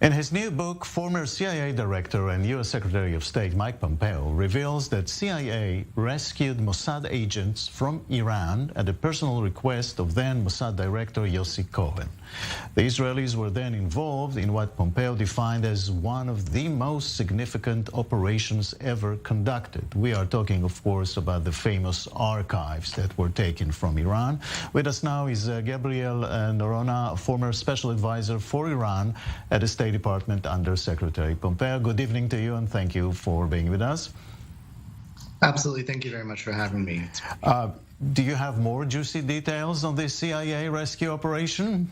In his new book, former CIA director and U.S. Secretary of State Mike Pompeo reveals that CIA rescued Mossad agents from Iran at the personal request of then Mossad director Yossi Cohen. The Israelis were then involved in what Pompeo defined as one of the most significant operations ever conducted. We are talking, of course, about the famous archives that were taken from Iran. With us now is Gabriel Noronha, former special advisor for Iran at the State Department under Secretary Pompeo. Good evening to you, and thank you for being with us. Absolutely. Thank you very much for having me. Do you have more juicy details on this CIA rescue operation?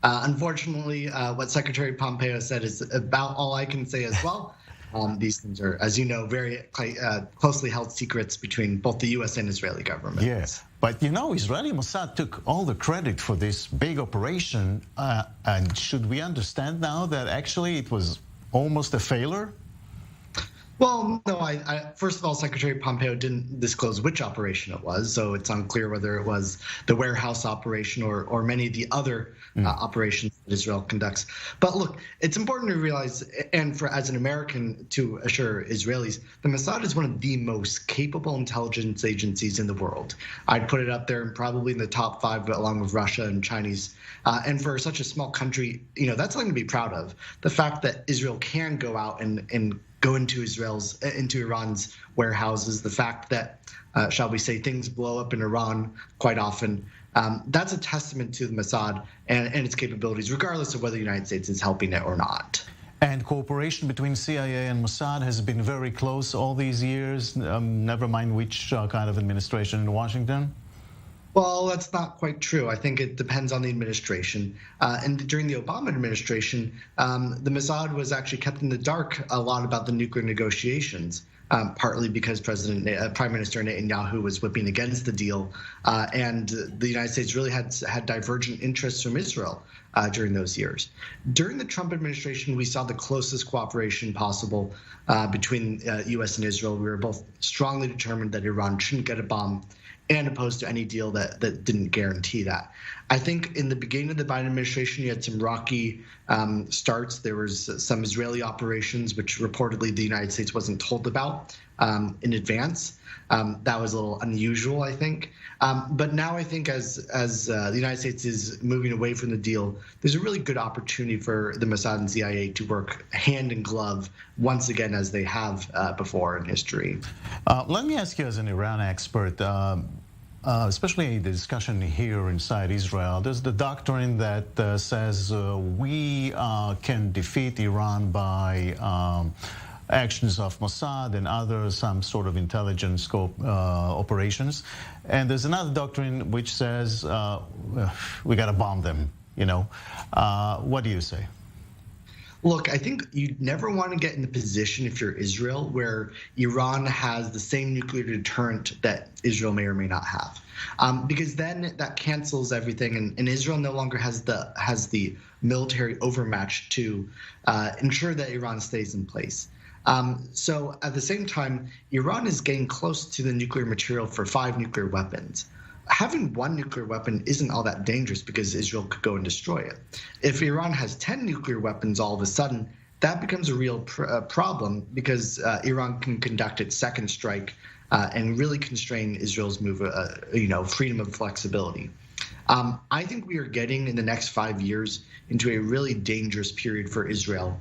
Unfortunately, what Secretary Pompeo said is about all I can say as well. These things are, as you know, very closely held secrets between both the U.S. and Israeli governments. Yes, but you know, Israeli Mossad took all the credit for this big operation. And should we understand now that actually it was almost a failure? Well, no, first of all, Secretary Pompeo didn't disclose which operation it was, so it's unclear whether it was the warehouse operation or many of the other operations that Israel conducts. But look, it's important to realize, and as an American to assure Israelis, the Mossad is one of the most capable intelligence agencies in the world. I'd put it up there probably in the top 5 along with Russia and Chinese. And for such a small country, you know, that's something to be proud of. The fact that Israel can go out and go into Iran's warehouses, the fact that, shall we say, things blow up in Iran quite often, that's a testament to the Mossad and its capabilities, regardless of whether the United States is helping it or not. And cooperation between CIA and Mossad has been very close all these years, never mind which kind of administration in Washington? Well, that's not quite true. I think it depends on the administration. And during the Obama administration, the Mossad was actually kept in the dark a lot about the nuclear negotiations, partly because Prime Minister Netanyahu was whipping against the deal, and the United States really had divergent interests from Israel during those years. During the Trump administration, we saw the closest cooperation possible between U.S. and Israel. We were both strongly determined that Iran shouldn't get a bomb, and opposed to any deal that didn't guarantee that. I think in the beginning of the Biden administration, you had some rocky starts. There was some Israeli operations, which reportedly the United States wasn't told about in advance. That was a little unusual, I think. But now I think as the United States is moving away from the deal, there's a really good opportunity for the Mossad and CIA to work hand in glove once again, as they have before in history. Let me ask you, as an Iran expert, especially the discussion here inside Israel, there's the doctrine that says we can defeat Iran by actions of Mossad and other some sort of intelligence operations, and there's another doctrine which says we got to bomb them. You know, what do you say? Look, I think you never want to get in the position, if you're Israel, where Iran has the same nuclear deterrent that Israel may or may not have, because then that cancels everything, and Israel no longer has the military overmatch to ensure that Iran stays in place. So at the same time, Iran is getting close to the nuclear material for 5 nuclear weapons. Having 1 nuclear weapon isn't all that dangerous because Israel could go and destroy it. If Iran has 10 nuclear weapons all of a sudden, that becomes a real problem because Iran can conduct its second strike and really constrain Israel's freedom of flexibility. I think we are getting in the next 5 years into a really dangerous period for Israel,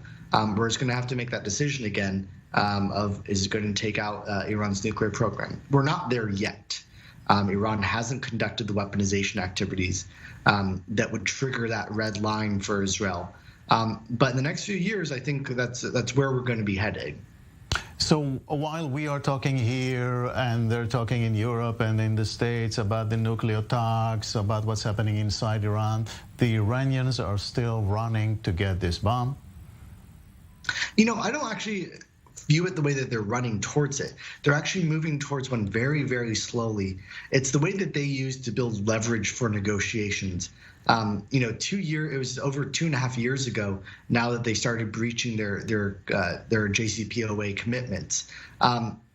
where it's going to have to make that decision again of is it going to take out Iran's nuclear program. We're not there yet. Iran hasn't conducted the weaponization activities that would trigger that red line for Israel. But in the next few years, I think that's where we're going to be headed. So while we are talking here and they're talking in Europe and in the States about the nuclear talks, about what's happening inside Iran, the Iranians are still running to get this bomb? You know, I don't actually view it the way that they're running towards it. They're actually moving towards one very, very slowly. It's the way that they use to build leverage for negotiations. It was over 2.5 years ago now that they started breaching their JCPOA commitments.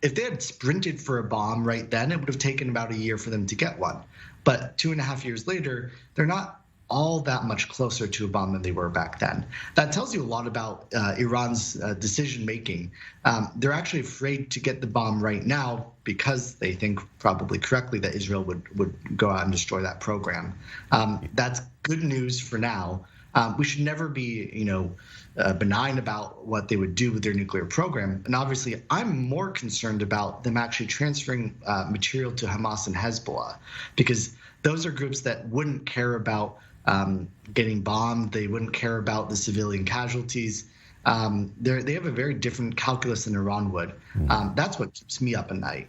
If they had sprinted for a bomb right then, it would have taken about a year for them to get one. But 2.5 years later, they're not all that much closer to a bomb than they were back then. That tells you a lot about Iran's decision making. They're actually afraid to get the bomb right now because they think, probably correctly, that Israel would go out and destroy that program. That's good news for now. We should never be, benign about what they would do with their nuclear program. And obviously, I'm more concerned about them actually transferring material to Hamas and Hezbollah, because those are groups that wouldn't care about getting bombed. They wouldn't care about the civilian casualties. They have a very different calculus than Iran would. That's what keeps me up at night.